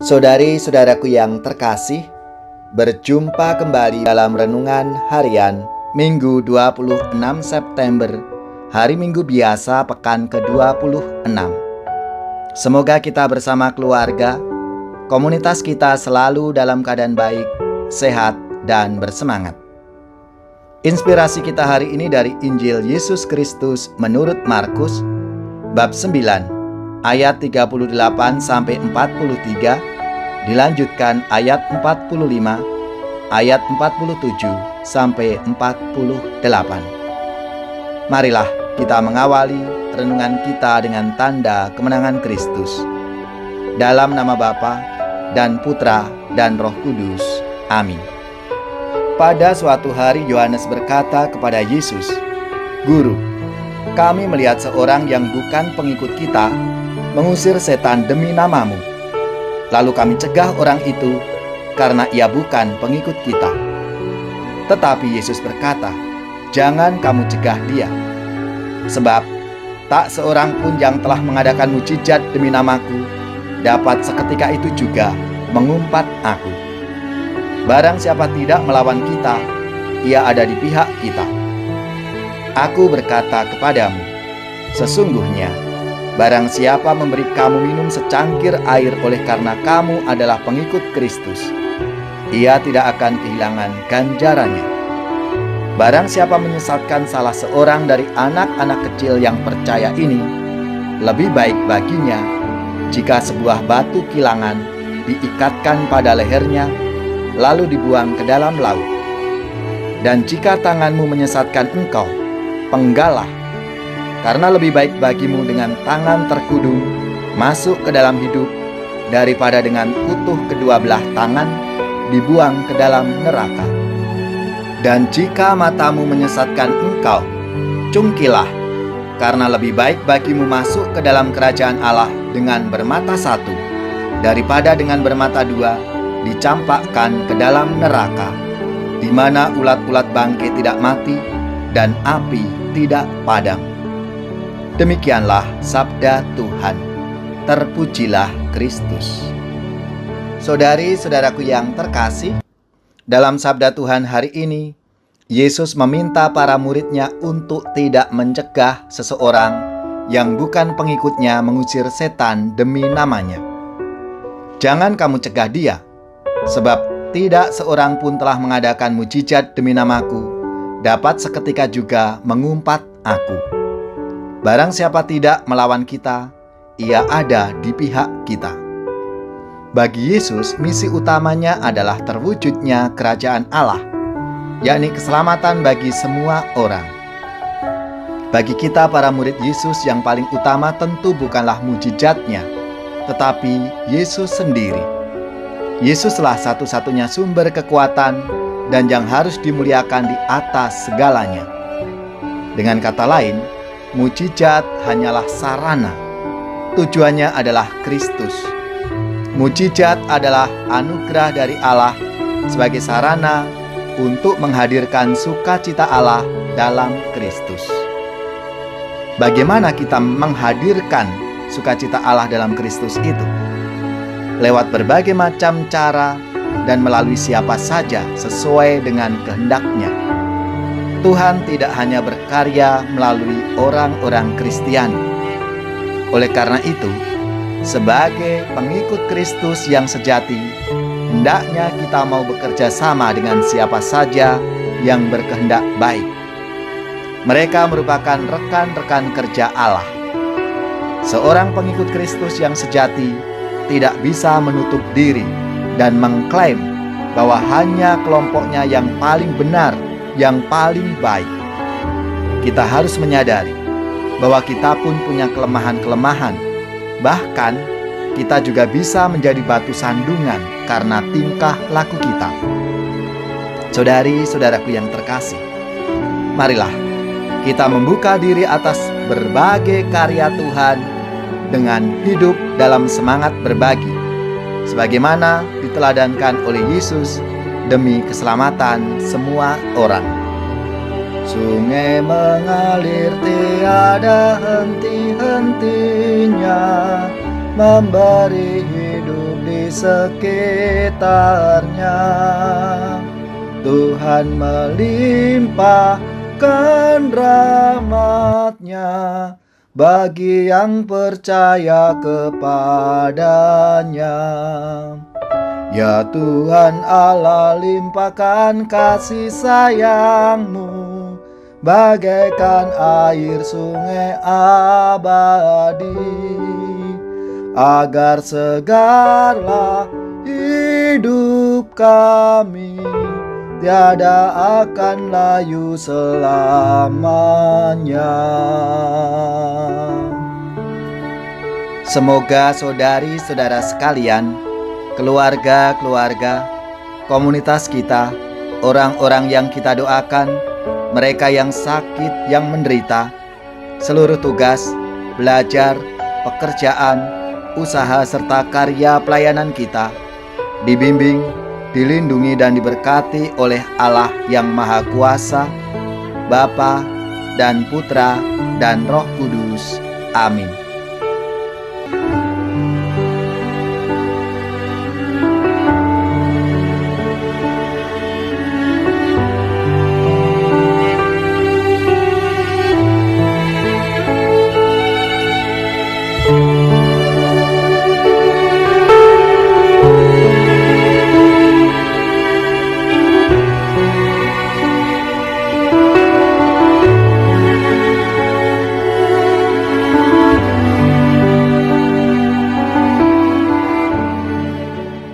Saudari-saudaraku yang terkasih, berjumpa kembali dalam Renungan Harian Minggu 26 September, hari Minggu biasa pekan ke-26. Semoga kita bersama keluarga, komunitas kita selalu dalam keadaan baik, sehat, dan bersemangat. Inspirasi kita hari ini dari Injil Yesus Kristus menurut Markus, bab 9, ayat 38-43, dilanjutkan ayat 45, ayat 47-48. Marilah kita mengawali renungan kita dengan tanda kemenangan Kristus. Dalam nama Bapa dan Putra dan Roh Kudus. Amin. Pada suatu hari Yohanes berkata kepada Yesus, "Guru, kami melihat seorang yang bukan pengikut kita mengusir setan demi namamu. Lalu kami cegah orang itu karena ia bukan pengikut kita." Tetapi Yesus berkata, "Jangan kamu cegah dia. Sebab tak seorang pun yang telah mengadakan mujizat demi namaku dapat seketika itu juga mengumpat aku. Barang siapa tidak melawan kita, ia ada di pihak kita. Aku berkata kepadamu, sesungguhnya barang siapa memberi kamu minum secangkir air oleh karena kamu adalah pengikut Kristus, ia tidak akan kehilangan ganjarannya. Barang siapa menyesatkan salah seorang dari anak-anak kecil yang percaya ini, lebih baik baginya jika sebuah batu kilangan diikatkan pada lehernya, lalu dibuang ke dalam laut. Dan jika tanganmu menyesatkan engkau, penggalah, karena lebih baik bagimu dengan tangan terkudung masuk ke dalam hidup daripada dengan utuh kedua belah tangan dibuang ke dalam neraka. Dan jika matamu menyesatkan engkau, cungkilah, karena lebih baik bagimu masuk ke dalam kerajaan Allah dengan bermata satu daripada dengan bermata dua dicampakkan ke dalam neraka, di mana ulat-ulat bangkai tidak mati dan api tidak padam." Demikianlah sabda Tuhan. Terpujilah Kristus. Saudari-saudaraku yang terkasih, dalam sabda Tuhan hari ini, Yesus meminta para muridnya untuk tidak mencegah seseorang yang bukan pengikutnya mengusir setan demi namanya. Jangan kamu cegah dia, sebab tidak seorang pun telah mengadakan mujizat demi namaku dapat seketika juga mengumpat aku. Barang siapa tidak melawan kita, ia ada di pihak kita. Bagi Yesus, misi utamanya adalah terwujudnya kerajaan Allah, yakni keselamatan bagi semua orang. Bagi kita para murid Yesus, yang paling utama tentu bukanlah mujizatnya, tetapi Yesus sendiri. Yesuslah satu-satunya sumber kekuatan dan yang harus dimuliakan di atas segalanya. Dengan kata lain, mujizat hanyalah sarana. Tujuannya adalah Kristus. Mujizat adalah anugerah dari Allah sebagai sarana untuk menghadirkan sukacita Allah dalam Kristus. Bagaimana kita menghadirkan sukacita Allah dalam Kristus itu? Lewat berbagai macam cara dan melalui siapa saja sesuai dengan kehendak-Nya. Tuhan tidak hanya berkarya melalui orang-orang Kristiani. Oleh karena itu, sebagai pengikut Kristus yang sejati, hendaknya kita mau bekerja sama dengan siapa saja yang berkehendak baik. Mereka merupakan rekan-rekan kerja Allah. Seorang pengikut Kristus yang sejati tidak bisa menutup diri dan mengklaim bahwa hanya kelompoknya yang paling benar, yang paling baik. Kita harus menyadari bahwa kita pun punya kelemahan-kelemahan. Bahkan, kita juga bisa menjadi batu sandungan karena tingkah laku kita. Saudari-saudaraku yang terkasih, marilah kita membuka diri atas berbagai karya Tuhan dengan hidup dalam semangat berbagi, sebagaimana diteladankan oleh Yesus demi keselamatan semua orang. Sungai mengalir tiada henti-hentinya, memberi hidup di sekitarnya. Tuhan melimpahkan rahmat-Nya bagi yang percaya kepadanya. Ya Tuhan Allah, limpahkan kasih sayang-Mu bagaikan air sungai abadi, agar segarlah hidup kami, tiada akan layu selamanya. Semoga saudari-saudara sekalian, keluarga-keluarga, komunitas kita, orang-orang yang kita doakan, mereka yang sakit, yang menderita, seluruh tugas, belajar, pekerjaan, usaha, serta karya pelayanan kita dibimbing, dilindungi dan diberkati oleh Allah yang Maha Kuasa, Bapa dan Putra dan Roh Kudus. Amin.